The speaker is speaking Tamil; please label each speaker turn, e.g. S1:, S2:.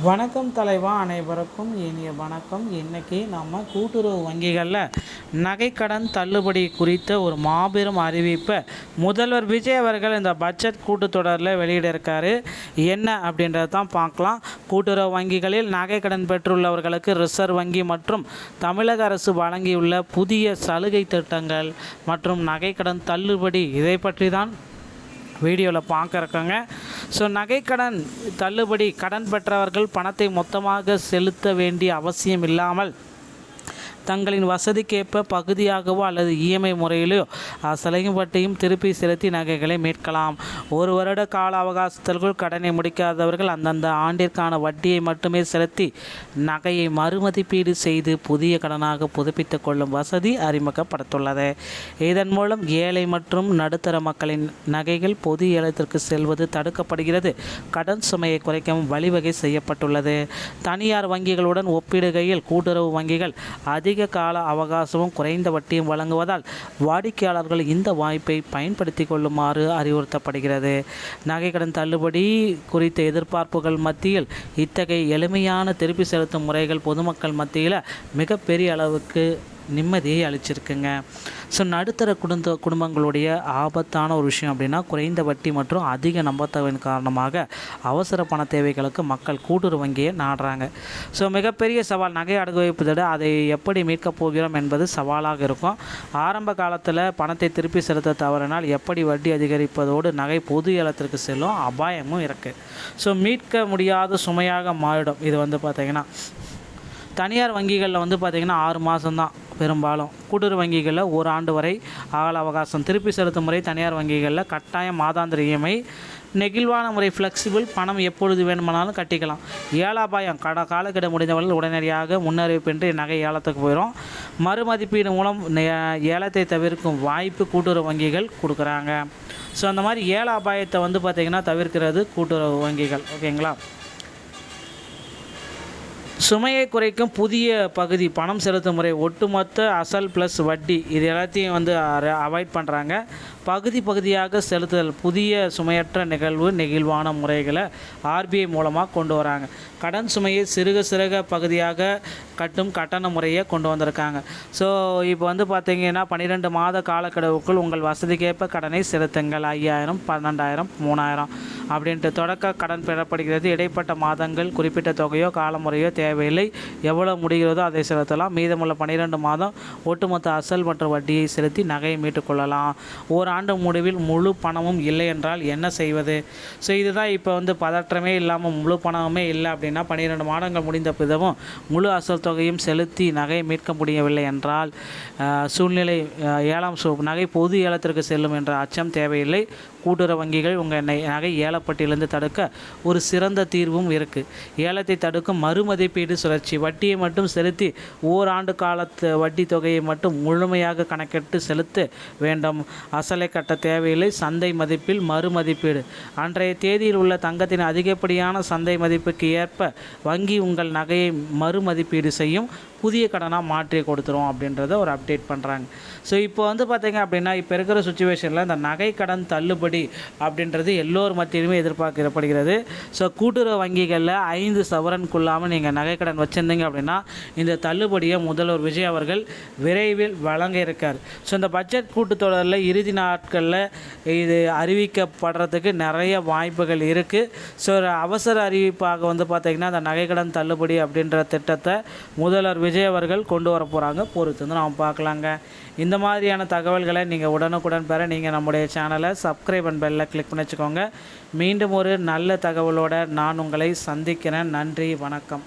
S1: வணக்கம் தலைவா, அனைவருக்கும் இனிய வணக்கம். இன்றைக்கி நம்ம கூட்டுறவு வங்கிகளில் நகைக்கடன் தள்ளுபடி குறித்த ஒரு மாபெரும் அறிவிப்பை முதல்வர் விஜய் அவர்கள் இந்த பட்ஜெட் கூட்டத்தொடரில் வெளியிட இருக்காரு. என்ன அப்படின்றத தான் பார்க்கலாம். கூட்டுறவு வங்கிகளில் நகைக்கடன் பெற்றுள்ளவர்களுக்கு ரிசர்வ் வங்கி மற்றும் தமிழக அரசு வழங்கியுள்ள புதிய சலுகை திட்டங்கள் மற்றும் நகைக்கடன் தள்ளுபடி, இதை பற்றி தான் வீடியோவில் பார்க்குறக்கங்க. ஸோ நகைக்கடன் தள்ளுபடி, கடன் பெற்றவர்கள் பணத்தை மொத்தமாக செலுத்த வேண்டிய அவசியம் இல்லாமல் தங்களின் வசதிக்கேற்ப பகுதியாகவோ அல்லது இஎம்ஐ முறையிலோ அசலையும் வட்டியும் திருப்பி செலுத்தி நகைகளை மீட்கலாம். ஒரு வருட கால அவகாசத்திற்குள் கடனை முடிக்காதவர்கள் அந்தந்த ஆண்டிற்கான வட்டியை மட்டுமே செலுத்தி நகையை மறுமதிப்பீடு செய்து புதிய கடனாக புதுப்பித்துக் கொள்ளும் வசதி அறிமுகப்படுத்துள்ளது. இதன் மூலம் ஏழை மற்றும் நடுத்தர மக்களின் நகைகள் பொது ஏலத்திற்கு செல்வது தடுக்கப்படுகிறது. கடன் சுமையை குறைக்கவும் வழிவகை செய்யப்பட்டுள்ளது. தனியார் வங்கிகளுடன் ஒப்பிடுகையில் கூட்டுறவு வங்கிகள் அதிக கால அவகாசமும் குறைந்த வட்டியும் வழங்குவதால் வாடிக்கையாளர்கள் இந்த வாய்ப்பை பயன்படுத்தி கொள்ளுமாறு அறிவுறுத்தப்படுகிறது. நகைக்கடன் தள்ளுபடி குறித்த எதிர்பார்ப்புகள் மத்தியில் இத்தகைய எளிமையான திருப்பி செலுத்தும் முறைகள் பொதுமக்கள் மத்தியில் மிகப்பெரிய அளவுக்கு நிம்மதியை அளிச்சிருக்குங்க. ஸோ நடுத்தர குடும்பங்களுடைய ஆபத்தான ஒரு விஷயம் அப்படின்னா, குறைந்த வட்டி மற்றும் அதிக நம்பத்தொகையின் காரணமாக அவசர பண தேவைகளுக்கு மக்கள் கூட்டுறவு வங்கியை நாடுறாங்க. ஸோ மிகப்பெரிய சவால் நகை அடகு வைப்பதை அதை எப்படி மீட்கப் போகிறோம் என்பது சவாலாக இருக்கும். ஆரம்ப காலத்தில் பணத்தை திருப்பி செலுத்த தவறினால் எப்படி வட்டி அதிகரிப்பதோடு நகை பொது ஏலத்திற்கு செல்லும் அபாயமும் இருக்குது. ஸோ மீட்க முடியாத சுமையாக மாறிடும். இது பார்த்திங்கன்னா தனியார் வங்கிகளில் பார்த்திங்கன்னா 6 மாதம்தான் பெரும்பாலும். கூட்டுறவு வங்கிகளில் 1 ஆண்டு வரை கால அவகாசம். திருப்பி செலுத்தும் முறை தனியார் வங்கிகளில் கட்டாயம் மாதாந்திர இஎம்ஐ, நெகிழ்வான முறை ஃப்ளெக்சிபிள், பணம் எப்பொழுது வேணுமானாலும் கட்டிக்கலாம். ஏலாபாயம், காலக்கெடு முடிந்தவர்கள் உடனடியாக முன்னறிவிப்பின்றி நகை ஏலத்துக்கு போயிடும். மறுமதிப்பீடு மூலம் ஏலத்தை தவிர்க்கும் வாய்ப்பு கூட்டுறவு வங்கிகள் கொடுக்குறாங்க. ஸோ அந்த மாதிரி ஏல அபாயத்தை பார்த்திங்கன்னா தவிர்க்கிறது கூட்டுறவு வங்கிகள். ஓகேங்களா. சுமையை குறைக்கும் புதிய பகுதி பணம் செலுத்தும் முறை, ஒட்டுமொத்த அசல் ப்ளஸ் வட்டி, இது எல்லாத்தையும் அவாய்ட் பண்ணுறாங்க. பகுதியாக செலுத்துதல், புதிய சுமையற்ற நிகழ்வு நெகிழ்வான முறைகளை ஆர்பிஐ மூலமாக கொண்டு வராங்க. கடன் சுமையை சிறுக பகுதியாக கட்டும் கட்டண முறையை கொண்டு வந்திருக்காங்க. ஸோ இப்போ பார்த்திங்கன்னா 12 மாத காலக்கெடுவுக்குள் உங்கள் வசதிக்கேற்ப கடனை செலுத்துங்கள். 5000, 12,000, 3,000 அப்படின்ட்டு தொடக்க கடன் பெறப்படுகிறது. இடைப்பட்ட மாதங்கள் குறிப்பிட்ட தொகையோ காலமுறையோ தேவையில்லை. எவ்வளோ முடிகிறதோ அதை செலுத்தலாம். மீதமுள்ள 12 மாதம் ஒட்டுமொத்த அசல் மற்றும் வட்டியை செலுத்தி நகையை மீட்டுக்கொள்ளலாம். ஆண்டு முடிவில் முழு பணமும் இல்லை என்றால் என்ன செய்வது? ஸோ இதுதான் இப்போ பதற்றமே இல்லாமல் முழு பணமுமே இல்லை அப்படின்னா 12 மாதங்கள் முடிந்த பிறகும் முழு அசல் தொகையும் செலுத்தி நகையை மீட்க முடியவில்லை என்றால் சூழ்நிலை நகை பொது ஏலத்திற்கு செல்லும் என்ற அச்சம் தேவையில்லை. கூட்டுறவு வங்கிகள் உங்கள் நகை ஏலப்பட்டியிலிருந்து தடுக்க ஒரு சிறந்த தீர்வும் இருக்குது. ஏலத்தை தடுக்கும் மறுமதிப்பீடு சுழற்சி, வட்டியை மட்டும் செலுத்தி ஓராண்டு காலத்து வட்டி தொகையை மட்டும் முழுமையாக கணக்கிட்டு செலுத்த வேண்டும். அசலை கட்ட தேவையில்லை. சந்தை மதிப்பில் மறுமதிப்பீடு, அன்றைய தேதியில் உள்ள தங்கத்தின் அதிகப்படியான சந்தை மதிப்புக்கு ஏற்ப வங்கி உங்கள் நகையை மறுமதிப்பீடு செய்யும், புதிய கடனாக மாற்றி கொடுத்துரும் அப்படின்றத ஒரு அப்டேட் பண்ணுறாங்க. ஸோ இப்போ பார்த்திங்க அப்படின்னா இப்போ இருக்கிற சுச்சுவேஷனில் இந்த நகை கடன் தள்ளுபடி அப்படின்றது எல்லோர் மத்தியிலுமே எதிர்பார்க்கப்படுகிறது. ஸோ கூட்டுறவு வங்கிகளில் 5 சவரனுக்குள்ளாமல் நீங்கள் நகைக்கடன் வச்சுருந்தீங்க அப்படின்னா இந்த தள்ளுபடியை முதல்வர் விஜய் அவர்கள் விரைவில் வழங்க இருக்கார். ஸோ இந்த பட்ஜெட் கூட்டத்தொடரில் இறுதி நாட்களில் இது அறிவிக்கப்படுறதுக்கு நிறைய வாய்ப்புகள் இருக்குது. ஸோ அவசர அறிவிப்பாக பார்த்திங்கன்னா இந்த நகைக்கடன் தள்ளுபடி அப்படின்ற திட்டத்தை முதல்வர் விஜய் அவர்கள் கொண்டு வர போகிறாங்க. பொறுத்து நாம் பார்க்கலாங்க. இந்த மாதிரியான தகவல்களை நீங்கள் உடனுக்குடன் பெற நீங்கள் நம்முடைய சேனலை சப்ஸ்கிரைப் அண்ட் பெல்லை கிளிக் பண்ணி வச்சுக்கோங்க. மீண்டும் ஒரு நல்ல தகவலோடு நான் உங்களை சந்திக்கிறேன். நன்றி, வணக்கம்.